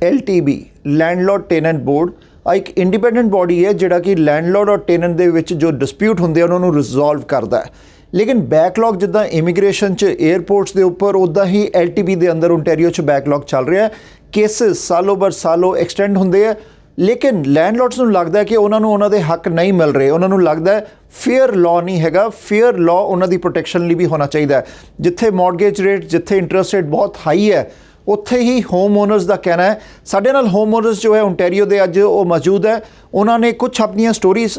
LTB landlord tenant board एक independent body है जिहड़ा कि लैंडलॉर्ड और टेनेंट दे विच जो डिस्प्यूट हुंदे उन्होंने रिजॉल्व करता है। लेकिन बैकलॉग जिद्दां इमीग्रेशन च एयरपोर्ट्स के उपर उदा ही LTB के अंदर ओंटारियो च बैकलॉग चल रहा है। केसिस सालों बर सालों एक्सटेंड होंदे है, लेकिन लैंडलॉर्ड्स नूं लगदा है कि उन्होंने उन्होंने हक नहीं मिल रहे। उन्होंने लगता है फेयर लॉ नहीं हैगा, फेयर लॉ उन्होंने प्रोटेक्शन लिए भी होना चाहिए। जिथे मॉर्गेज रेट, जिथे इंटरस्ट रेट बहुत हाई है, उत्थे ही होम ओनर्स का कहना है। साडे नाल होम ओनर्स जो है ओंटारियो के अज वो मौजूद है। उन्होंने कुछ अपनी स्टोरीज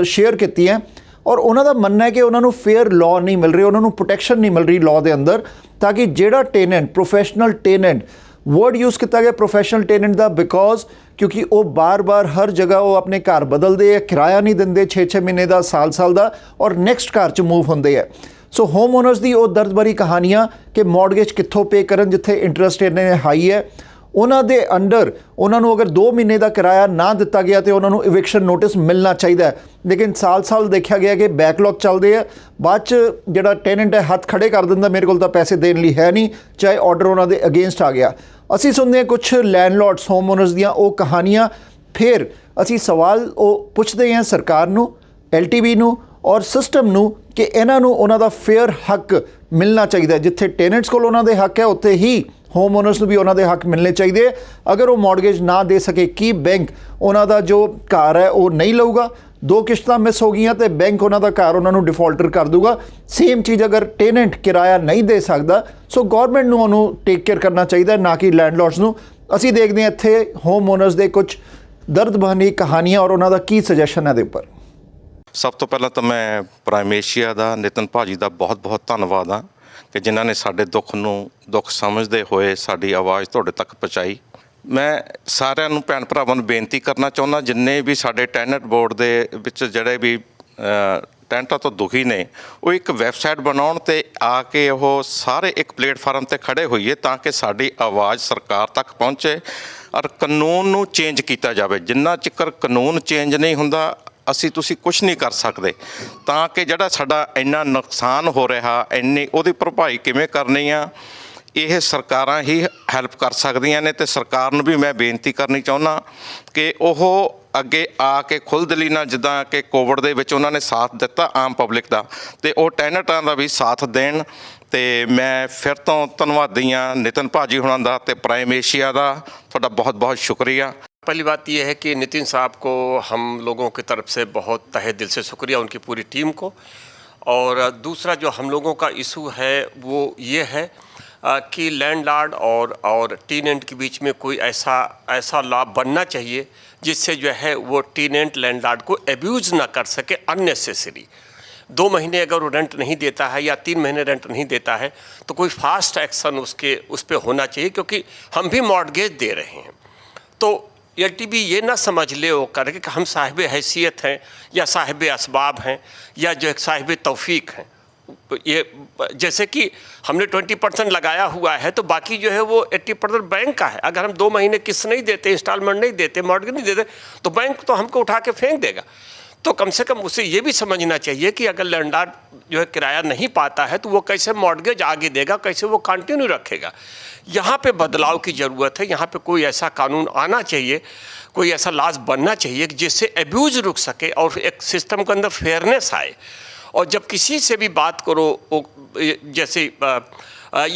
शेयर की हैं और उन्हों का मनना है कि उन्होंने फेयर लॉ नहीं मिल रही, उन्होंने प्रोटेक्शन नहीं मिल रही लॉ के अंदर, ताकि जिहड़ा tenant professional tenant word use किया गया प्रोफैशनल टेनेंट का, बिकॉज क्योंकि वो बार बार हर जगह वो अपने घर बदलते हैं, किराया नहीं देंगे 6-6 महीने का, साल का, और नैक्सट घर च मूव होंगे है। सो होम ओनर्स की वो दर्द भरी कहानियाँ कि मॉर्गेज कित्थों पे करन जिथे इंटरस्ट इन्ने हाई है। उन्होंने अंडर उन्होंने अगर 2 महीने का किराया ना दिता गया तो उन्होंने इविक्शन नोटिस मिलना चाहिए। लेकिन साल देखा गया कि बैकलॉग चलते हैं, बाद जो टेनेंट है हाथ खड़े कर दिंदा, मेरे को पैसे देने लिए है नहीं, चाहे ऑर्डर उन्होंने अगेंस्ट आ गया। असी सुनते हैं कुछ लैंडलॉर्ड्स होम ओनर्स दियाँ वो कहानियाँ, फिर असी सवाल वो पुछते हैं सरकार नूं, LTB नूं और सिस्टम नूं कि इन्हां नूं उन्हां दा फेयर हक मिलना चाहिए। जिथे टेनेंट्स कोल उन्हां दे हक है, उत्थे ही होम ओनर्स नूं भी उन्हां दे हक मिलने चाहिए। अगर वो मॉर्गेज ना दे सके कि बैंक उन्हां दा जो घर है वो नहीं लऊगा, 2 किश्तां मिस हो गई तो बैंक उन्हां दा घर उन्हां नूं डिफॉल्टर कर दूगा। सेम चीज़ अगर टेनेंट किराया नहीं दे सकता, सो गौरमेंट नूं उन्होंने टेक केयर करना चाहिए, ना कि लैंडलॉर्ड्स नूं। असीं देखते हैं इत्थे होम ओनर्स दे कुछ दर्द भरी कहानियाँ और उन्हां दा की सजैशन है इहदे उपर। सब तो पहला तो मैं प्राइम एशिया का नितिन भाजी का बहुत बहुत धन्नवाद हाँ कि जिन्हों ने साडे दुख नूं दुख समझते हुए साडी आवाज़ तुहाडे तक पहुँचाई। मैं सारिਆਂ ਨੂੰ भैन भरावां ਨੂੰ बेनती करना चाहुंदा, जिन्ने भी साडे टैनेंट बोर्ड दे विच जिहड़े भी टैंटां तो दुखी ने, वो एक वैबसाइट बनाउण ते आके वो सारे एक प्लेटफार्म ते खड़े होइए ताकि साडी आवाज़ सरकार तक पहुँचे और कानून नूं चेंज किया जाए। जिन्ना चिकर कानून चेंज नहीं हुंदा असी तुसी कुछ नहीं कर सकते, ताकि जिहड़ा साडा इन्ना नुकसान हो रहा इन्नी उहदी भरपाई किवें करनी आ, यह सरकारां ही हैल्प कर सकदियां ने। ते सरकार नूं भी मैं बेनती करनी चाहुंदा कि ओह अगे आके खुलदिली नाल, जिद्दां कि कोविड दे विच उन्होंने साथ दिता आम पब्लिक का, तो वो टैनेंटां का भी साथ देण। ते मैं फिर तो धन्नवादी हाँ नितिन भाजी हुणां दा ते प्राइम एशिया का, तुहाडा बहुत बहुत शुक्रिया। पहली बात यह है कि नितिन साहब को हम लोगों की तरफ से बहुत तहे दिल से शुक्रिया, उनकी पूरी टीम को। और दूसरा जो हम लोगों का इशू है वो ये है कि लैंडलॉर्ड और टेनेंट के बीच में कोई ऐसा लॉ बनना चाहिए जिससे जो है वो टेनेंट लैंडलॉर्ड को एब्यूज़ ना कर सके अननेसेसरी। 2 महीने अगर वो रेंट नहीं देता है या 3 महीने रेंट नहीं देता है तो कोई फास्ट एक्शन उस पर होना चाहिए, क्योंकि हम भी मॉर्गेज दे रहे हैं। तो LTB ये ना समझ ले वो करके कि हम साहिब हैसियत हैं या साहिब असबाब हैं या जो एक साहिब तौफीक हैं। ये जैसे कि हमने 20% लगाया हुआ है तो बाकी जो है वो 80% बैंक का है। अगर हम 2 महीने किस्त नहीं देते, इंस्टॉलमेंट नहीं देते, मॉर्गेज नहीं देते, तो बैंक तो हमको उठा के फेंक देगा। तो कम से कम उसे ये भी समझना चाहिए कि अगर लैंडलॉर्ड जो है किराया नहीं पाता है तो वो कैसे मॉर्गेज आगे देगा, कैसे वो कंटिन्यू रखेगा। यहाँ पे बदलाव की ज़रूरत है। यहाँ पे कोई ऐसा कानून आना चाहिए, कोई ऐसा लॉज बनना चाहिए जिससे एब्यूज़ रुक सके और एक सिस्टम के अंदर फेयरनेस आए। और जब किसी से भी बात करो, जैसे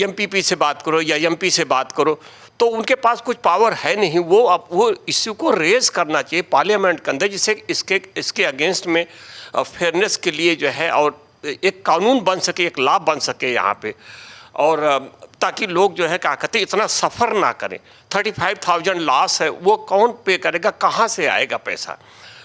MPP से बात करो या MP से बात करो, तो उनके पास कुछ पावर है नहीं। वो इश्यू को रेज करना चाहिए पार्लियामेंट के अंदर, जिससे इसके अगेंस्ट में फेयरनेस के लिए जो है और एक कानून बन सके, एक लॉ बन सके यहाँ पे, और ताकि लोग जो है क्या कहते हैं इतना सफ़र ना करें। 35,000 लॉस है, वो कौन पे करेगा, कहाँ से आएगा पैसा।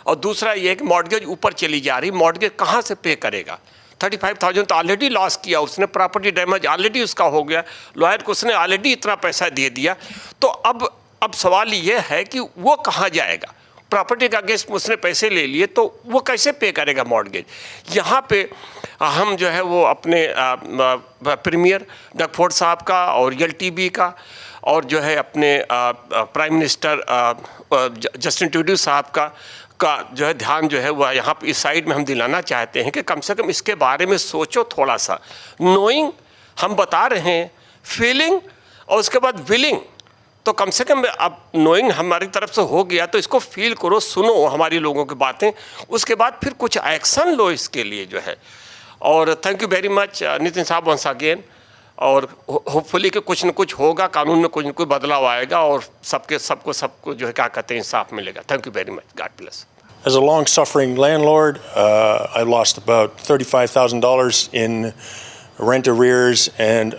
और दूसरा ये है कि मॉर्गेज ऊपर चली जा रही, मॉर्गेज कहाँ से पे करेगा। 35,000 तो ऑलरेडी लॉस किया उसने, प्रॉपर्टी डैमेज ऑलरेडी उसका हो गया, लॉयर को उसने ऑलरेडी इतना पैसा दे दिया। तो अब सवाल ये है कि वो कहाँ जाएगा। प्रॉपर्टी का अगेंस्ट उसने पैसे ले लिए तो वो कैसे पे करेगा मॉर्गेज। यहाँ पे हम जो है वो अपने प्रीमियर डगफोर्ड साहब का और LTB का और जो है अपने प्राइम मिनिस्टर जस्टिन ट्रूडो साहब का जो है ध्यान जो है वह यहाँ पे इस साइड में हम दिलाना चाहते हैं कि कम से कम इसके बारे में सोचो थोड़ा सा। नोइंग हम बता रहे हैं, फीलिंग और उसके बाद विलिंग, तो कम से कम अब नोइंग हमारी तरफ से हो गया तो इसको फील करो, सुनो हमारी लोगों की बातें, उसके बाद फिर कुछ एक्शन लो इसके लिए जो है। और thank you very much Nitin साहब वंस अगेन, और होपफुली कि कुछ न कुछ होगा, कानून में कुछ न कुछ बदलाव आएगा और सबको जो है क्या कहते हैं इंसाफ मिलेगा। Thank you very much, God bless. As a long-suffering landlord, I lost about $35,000 in rent arrears and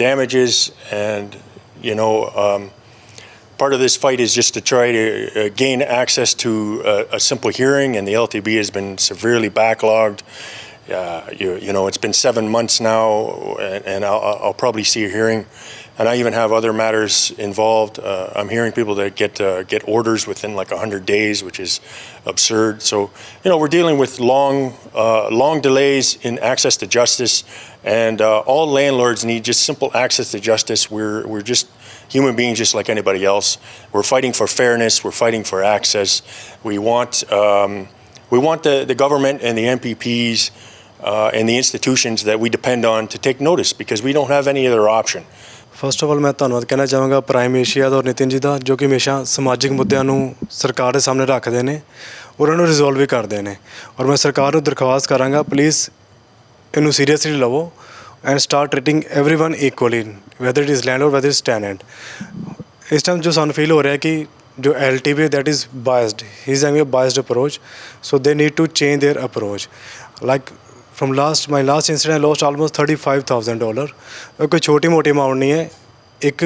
damages, and part of this fight is just to try to gain access to a simple hearing, and the LTB has been severely backlogged. It's been 7 months now, and I'll probably see a hearing. And I even have other matters involved. I'm hearing people that get orders within like 100 days, which is absurd. So, we're dealing with long delays in access to justice, and all landlords need just simple access to justice. We're just human beings, just like anybody else. We're fighting for fairness. We're fighting for access. We want the government and the MPPs and the institutions that we depend on to take notice, because we don't have any other option. First of all ਮੈਂ ਧੰਨਵਾਦ ਕਹਿਣਾ ਚਾਹਾਂਗਾ prime Asia ਦਾ ਔਰ ਨਿਤਿਨ ਜੀ ਦਾ, ਜੋ ਕਿ ਹਮੇਸ਼ਾ ਸਮਾਜਿਕ ਮੁੱਦਿਆਂ ਨੂੰ ਸਰਕਾਰ ਦੇ ਸਾਹਮਣੇ ਰੱਖਦੇ ਨੇ ਔਰ ਉਹਨਾਂ ਨੂੰ ਰਿਜ਼ੋਲਵ ਵੀ ਕਰਦੇ ਨੇ। ਔਰ ਮੈਂ ਸਰਕਾਰ ਨੂੰ ਦਰਖਾਸਤ ਕਰਾਂਗਾ, ਪਲੀਜ਼ ਇਹਨੂੰ ਸੀਰੀਅਸਲੀ ਲਵੋ and start treating everyone equally, whether it is landlord whether is tenant. ਇਸ ਟਾਈਮ ਜੋ ਸਾਨੂੰ ਫੀਲ ਹੋ ਰਿਹਾ ਕਿ ਜੋ LTB that is biased, he is having a biased approach, so they need to change their approach. Like from my last incident, I lost almost $35,000. कोई छोटी मोटी अमाउंट नहीं है, एक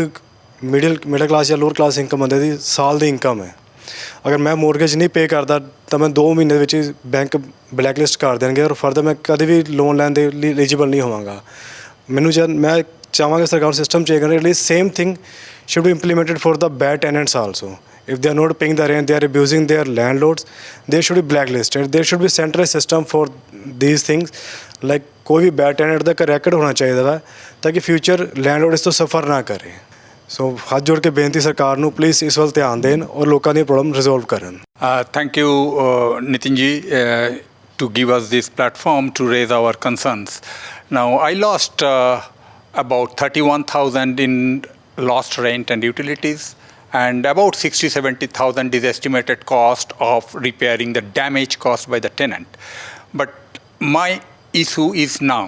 मिडिल क्लास या लोअर क्लास इनकम बंदे ਦੀ ਸਾਲ ਦੀ income ਹੈ। अगर मैं ਮੋਰਗੇਜ ਨਹੀਂ ਪੇ ਕਰਦਾ ਤਾਂ ਮੈਂ 2 ਮਹੀਨੇ ਵਿੱਚ ਬੈਂਕ ਬਲੈਕ ਲਿਸਟ ਕਰ ਦੇਣਗੇ ਔਰ ਫਰਦਰ ਮੈਂ ਕਦੇ ਵੀ ਲੋਨ ਲੈਣ ਦੇ ਲਈ ਐਲੀਜੀਬਲ ਨਹੀਂ ਹੋਵਾਂਗਾ। ਮੈਂ ਚਾਹਾਂਗਾ ਸਰਕਾਰ ਸਿਸਟਮ ਚੇਂਜ ਕਰਨ ਲਈ same thing should be implemented for the bad tenants also. If they are not paying the rent, they are abusing their landlords, they should be blacklisted. There should be centralized system for these things. Like कोई भी bad tenant ਦਾ ਇੱਕ ਰੈਕਡ ਹੋਣਾ ਚਾਹੀਦਾ ਹੈ ਤਾਂ ਕਿ future landlord ਇਸ ਤੋਂ ਸਫਰ ਨਾ ਕਰੇ। ਸੋ ਹੱਥ ਜੋੜ ਕੇ ਬੇਨਤੀ ਸਰਕਾਰ ਨੂੰ ਪਲੀਜ਼ ਇਸ ਵੱਲ ਧਿਆਨ ਦੇਣ ਔਰ ਲੋਕਾਂ ਦੀ ਪ੍ਰੋਬਲਮ ਰਿਜ਼ੋਲਵ ਕਰਨ। Thank you, Nitin ji, to give us this platform to raise our concerns. Now, I lost about 31,000 in lost rent and utilities, and about 60,000-70,000 is estimated cost of repairing the damage caused by the tenant. But my issue is now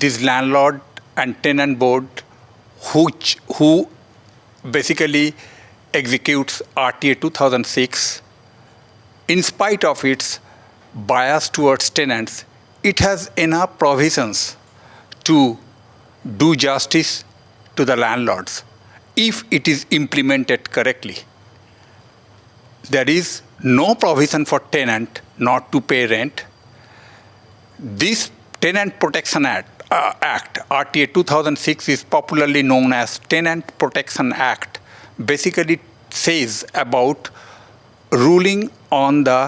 this landlord and tenant board who basically executes RTA 2006. In spite of its bias towards tenants, it has enough provisions to do justice to the landlords if it is implemented correctly. There is no provision for tenant not to pay rent. This Tenant Protection Act, RTA 2006, is popularly known as Tenant Protection Act. Basically says about ruling on the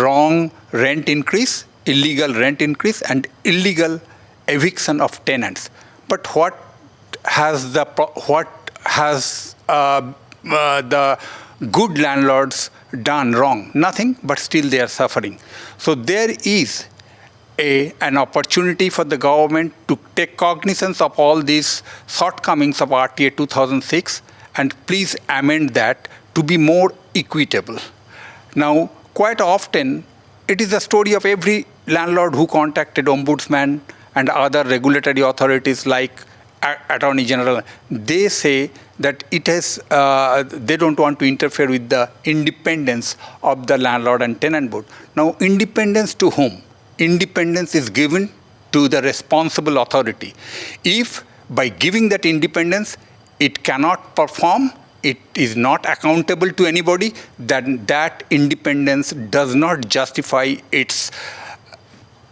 wrong rent increase, illegal rent increase, and illegal eviction of tenants. But what has the good landlords done wrong? Nothing, but still they are suffering. So there is an opportunity for the government to take cognizance of all these shortcomings of RTA 2006 and please amend that to be more equitable. Now, quite often it is the story of every landlord who contacted ombudsman and other regulatory authorities like Attorney General. They say that they don't want to interfere with the independence of the landlord and tenant board. Now, independence to whom? Independence is given to the responsible authority. If by giving that independence it cannot perform, it is not accountable to anybody, then that independence does not justify its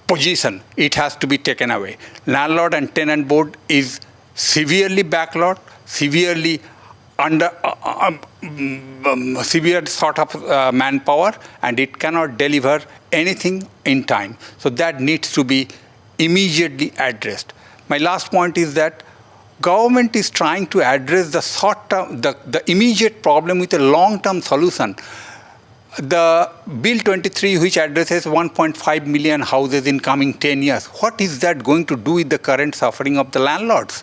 position. It has to be taken away. Landlord and tenant board is severely backlogged, severely under severe sort of manpower, and it cannot deliver anything in time. So that needs to be immediately addressed. My last point is that government is trying to address the short term, the immediate problem with a long-term solution. The Bill 23, which addresses 1.5 million houses in coming 10 years, what is that going to do with the current suffering of the landlords?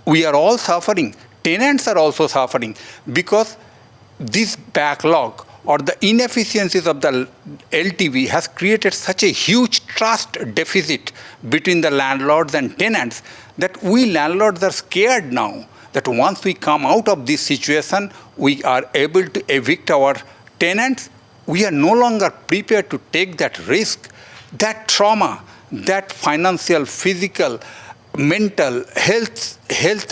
we are all suffering. Tenants are also suffering because this backlog or the inefficiencies of the LTV has created such a huge trust deficit between the landlords and tenants that we landlords are scared now that once we come out of this situation, we are able to evict our tenants. We are no longer prepared to take that risk. That trauma, that financial, physical, mental, health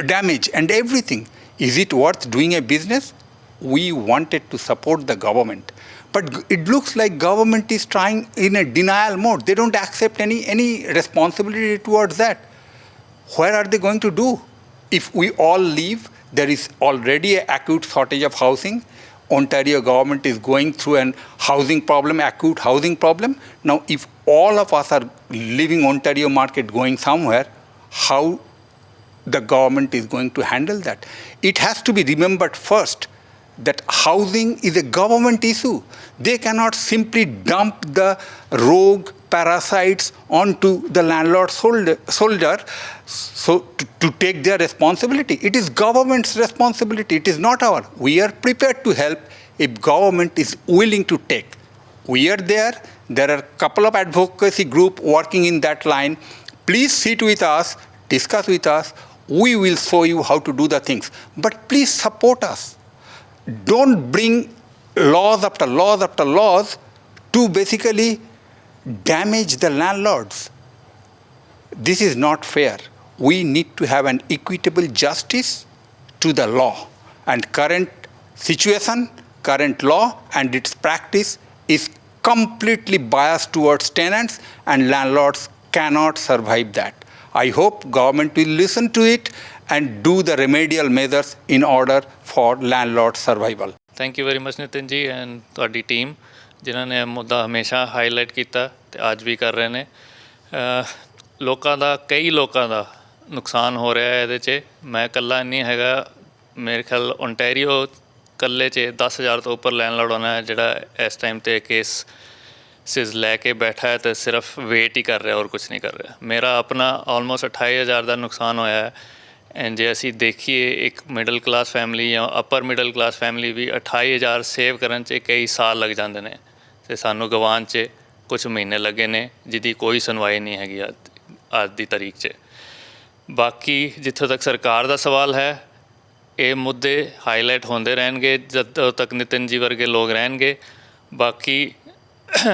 damage and everything. Is it worth doing a business? We wanted to support the government. But it looks like government is trying in a denial mode. They don't accept any responsibility towards that. Where are they going to do? If we all leave, there is already an acute shortage of housing. Ontario government is going through an housing problem, acute housing problem. Now, if all of us are leaving Ontario market going somewhere, how the government is going to handle that? It has to be remembered first that housing is a government issue. They cannot simply dump the rogue parasites onto the landlord's shoulder so to take their responsibility. It is government's responsibility. It is not ours. We are prepared to help if government is willing to take. We are there. There are a couple of advocacy groups working in that line. Please sit with us, discuss with us. We will show you how to do the things. But please support us. Don't bring laws after laws after laws to basically damage the landlords. This is not fair. We need to have an equitable justice to the law. And current situation, current law and its practice is completely biased towards tenants, and landlords cannot survive that. I hope government will listen to it and do the remedial measures in order for landlord survival. Thank you very much Nitin ਜੀ and ਤੁਹਾਡੀ team ਜਿਨ੍ਹਾਂ ਨੇ ਇਹ ਮੁੱਦਾ ਹਮੇਸ਼ਾ highlight ਕੀਤਾ ਤੇ ਅੱਜ ਵੀ ਕਰ ਰਹੇ ਨੇ ਲੋਕਾਂ ਦਾ ਕਈ ਲੋਕਾਂ ਦਾ ਨੁਕਸਾਨ ਹੋ ਰਿਹਾ ਹੈ ਇਹਦੇ 'ਚ ਮੈਂ ਇਕੱਲਾ ਨਹੀਂ ਹੈਗਾ ਮੇਰੇ ਖਿਆਲ ਓਨਟਾਰੀਓ ਇਕੱਲੇ 'ਚ 10,000 ਤੋਂ ਉੱਪਰ ਲੈਂਡਲੋਰਡ ਹੋਣਾ ਹੈ ਜਿਹੜਾ ਇਸ ਟਾਈਮ 'ਤੇ ਕੇਸ ਸਿਜ਼ ਲੈ ਕੇ ਬੈਠਾ ਹੈ ਤੇ ਸਿਰਫ ਵੇਟ ਹੀ ਕਰ ਰਿਹਾ ਔਰ ਕੁਛ ਨਹੀਂ ਕਰ ਰਿਹਾ ਮੇਰਾ ਆਪਣਾ ਆਲਮੋਸਟ 28,000 ਦਾ ਨੁਕਸਾਨ ਹੋਇਆ ਹੈ ਐਂਡ ਜੇ ਅਸੀਂ ਦੇਖੀਏ ਇੱਕ ਮਿਡਲ ਕਲਾਸ ਫੈਮਿਲੀ ਜਾਂ ਅਪਰ ਮਿਡਲ ਕਲਾਸ ਫੈਮਿਲੀ ਵੀ 28,000 ਸੇਵ ਕਰਨ 'ਚ ਕਈ ਸਾਲ ਲੱਗ ਜਾਂਦੇ ਨੇ ਅਤੇ ਸਾਨੂੰ ਗਵਾਉਣ 'ਚ ਕੁਛ ਮਹੀਨੇ ਲੱਗੇ ਨੇ ਜਿਹਦੀ ਕੋਈ ਸੁਣਵਾਈ ਨਹੀਂ ਹੈਗੀ ਅੱਜ ਦੀ ਤਾਰੀਖ 'ਚ ਬਾਕੀ ਜਿੱਥੋਂ ਤੱਕ ਸਰਕਾਰ ਦਾ ਸਵਾਲ ਹੈ ਇਹ ਮੁੱਦੇ ਹਾਈਲਾਈਟ ਹੁੰਦੇ ਰਹਿਣਗੇ ਜਦੋਂ ਤੱਕ ਨਿਤਿਨ ਜੀ ਵਰਗੇ ਲੋਕ ਰਹਿਣਗੇ ਬਾਕੀ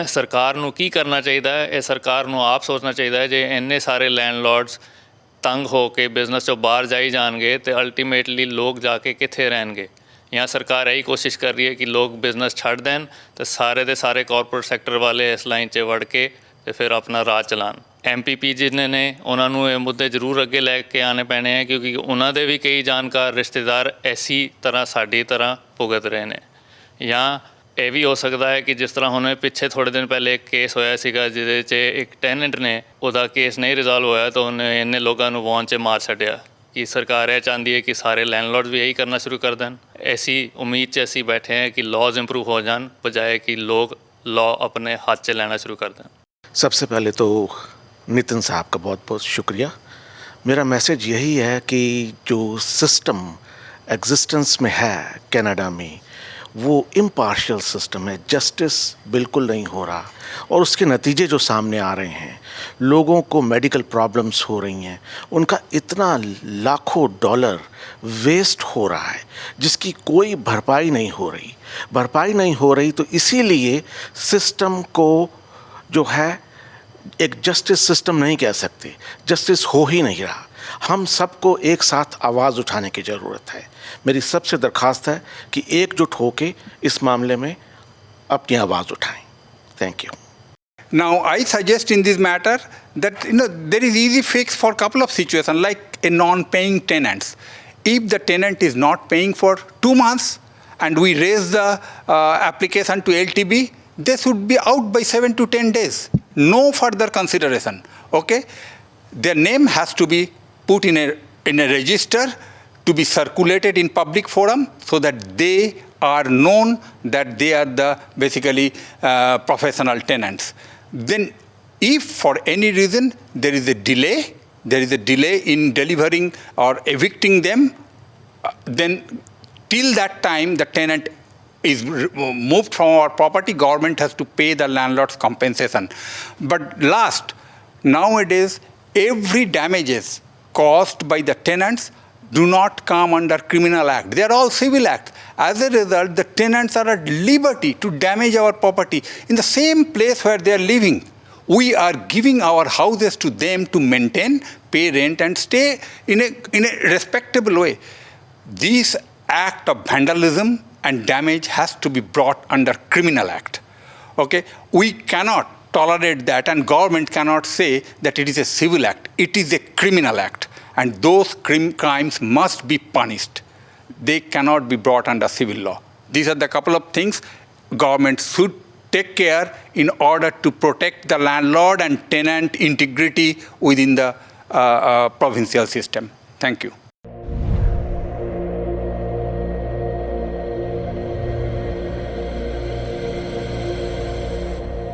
ਸਰਕਾਰ ਨੂੰ ਕੀ ਕਰਨਾ ਚਾਹੀਦਾ ਹੈ ਇਹ ਸਰਕਾਰ ਨੂੰ ਆਪ ਸੋਚਣਾ ਚਾਹੀਦਾ ਹੈ ਜੇ ਇੰਨੇ ਸਾਰੇ ਲੈਂਡਲੋਰਡਸ ਤੰਗ ਹੋ ਕੇ ਬਿਜ਼ਨਸ 'ਚੋਂ ਬਾਹਰ ਜਾਈ ਜਾਣਗੇ ਅਤੇ ਅਲਟੀਮੇਟਲੀ ਲੋਕ ਜਾ ਕੇ ਕਿੱਥੇ ਰਹਿਣਗੇ ਜਾਂ ਸਰਕਾਰ ਇਹੀ ਕੋਸ਼ਿਸ਼ ਕਰ ਰਹੀ ਹੈ ਕਿ ਲੋਕ ਬਿਜ਼ਨਸ ਛੱਡ ਦੇਣ ਅਤੇ ਸਾਰੇ ਦੇ ਸਾਰੇ ਕਾਰਪੋਰੇਟ ਸੈਕਟਰ ਵਾਲੇ ਇਸ ਲਾਈਨ 'ਚ ਵੜ ਕੇ ਅਤੇ ਫਿਰ ਆਪਣਾ ਰਾਜ ਚਲਾਉਣ MPP ਜਿਹਨੇ ਨੇ ਉਹਨਾਂ ਨੂੰ ਇਹ ਮੁੱਦੇ ਜ਼ਰੂਰ ਅੱਗੇ ਲੈ ਕੇ ਆਉਣੇ ਪੈਣੇ ਹੈ ਕਿਉਂਕਿ ਉਹਨਾਂ ਦੇ ਵੀ ਕਈ ਜਾਣਕਾਰ ਰਿਸ਼ਤੇਦਾਰ ਐਸੀ ਤਰ੍ਹਾਂ ਸਾਡੀ ਤਰ੍ਹਾਂ ਭੁਗਤ ਰਹੇ ਨੇ ਜਾਂ ਇਹ ਵੀ ਹੋ ਸਕਦਾ ਹੈ ਕਿ ਜਿਸ ਤਰ੍ਹਾਂ ਹੁਣ ਪਿੱਛੇ ਥੋੜ੍ਹੇ ਦਿਨ ਪਹਿਲੇ ਇੱਕ ਕੇਸ ਹੋਇਆ ਸੀਗਾ ਜਿਹਦੇ 'ਚ ਇੱਕ ਟੈਨੈਂਟ ਨੇ ਉਹਦਾ ਕੇਸ ਨਹੀਂ ਰਿਜ਼ੋਲਵ ਹੋਇਆ ਤਾਂ ਉਹਨੇ ਇੰਨੇ ਲੋਕਾਂ ਨੂੰ ਵਾਹਨ 'ਚ ਮਾਰ ਛੱਡਿਆ ਕਿ ਸਰਕਾਰ ਇਹ ਚਾਹੁੰਦੀ ਹੈ ਕਿ ਸਾਰੇ ਲੈਂਡਲੋਰਡ ਵੀ ਇਹੀ ਕਰਨਾ ਸ਼ੁਰੂ ਕਰ ਦੇਣ ऐसी उम्मीद से असी बैठे हैं कि लॉज इम्प्रूव हो जान बजाय कि लोग लॉ अपने हाथ से लेना शुरू कर दें सबसे पहले तो नितिन साहब का बहुत बहुत शुक्रिया मेरा मैसेज यही है कि जो सिस्टम एग्जिस्टेंस में है कनाडा में वो इम्पार्शियल सिस्टम है जस्टिस बिल्कुल नहीं हो रहा और उसके नतीजे जो सामने आ रहे हैं लोगों को मेडिकल प्रॉब्लम्स हो रही हैं उनका इतना लाखों डॉलर वेस्ट हो रहा है जिसकी कोई भरपाई नहीं हो रही तो इसीलिए सिस्टम को जो है एक जस्टिस सिस्टम नहीं कह सकते जस्टिस हो ही नहीं रहा हम सबको एक साथ आवाज़ उठाने की ज़रूरत है मेरी सबसे दरख्वास्त है कि एकजुट होके इस मामले में अपनी आवाज़ उठाएं thank you Now, I suggest in this matter that there is easy fix for a couple of situations like a non-paying tenants. If the tenant is not paying for 2 months and we raise the application to LTB, they should be out by 7 to 10 days. No further consideration. Okay? Their name has to be put in a register to be circulated in public forum so that they are known that they are the basically professional tenants. Then if for any reason there is a delay there is a delay in delivering or evicting them, then till that time the tenant is moved from our property, government has to pay the landlord's compensation. But nowadays, every damages caused by the tenants do not come under criminal act. They are all civil acts. As a result, the tenants are at liberty to damage our property in the same place where they are living. We are giving our houses to them to maintain, pay rent, and stay in a respectable way. This act of vandalism and damage has to be brought under criminal act. Okay? We cannot tolerate that, and government cannot say that it is a civil act. It is a criminal act, and those crimes must be punished. They cannot be brought under civil law. These are the couple of things government should take care in order to protect the landlord and tenant integrity within the provincial system. Thank you.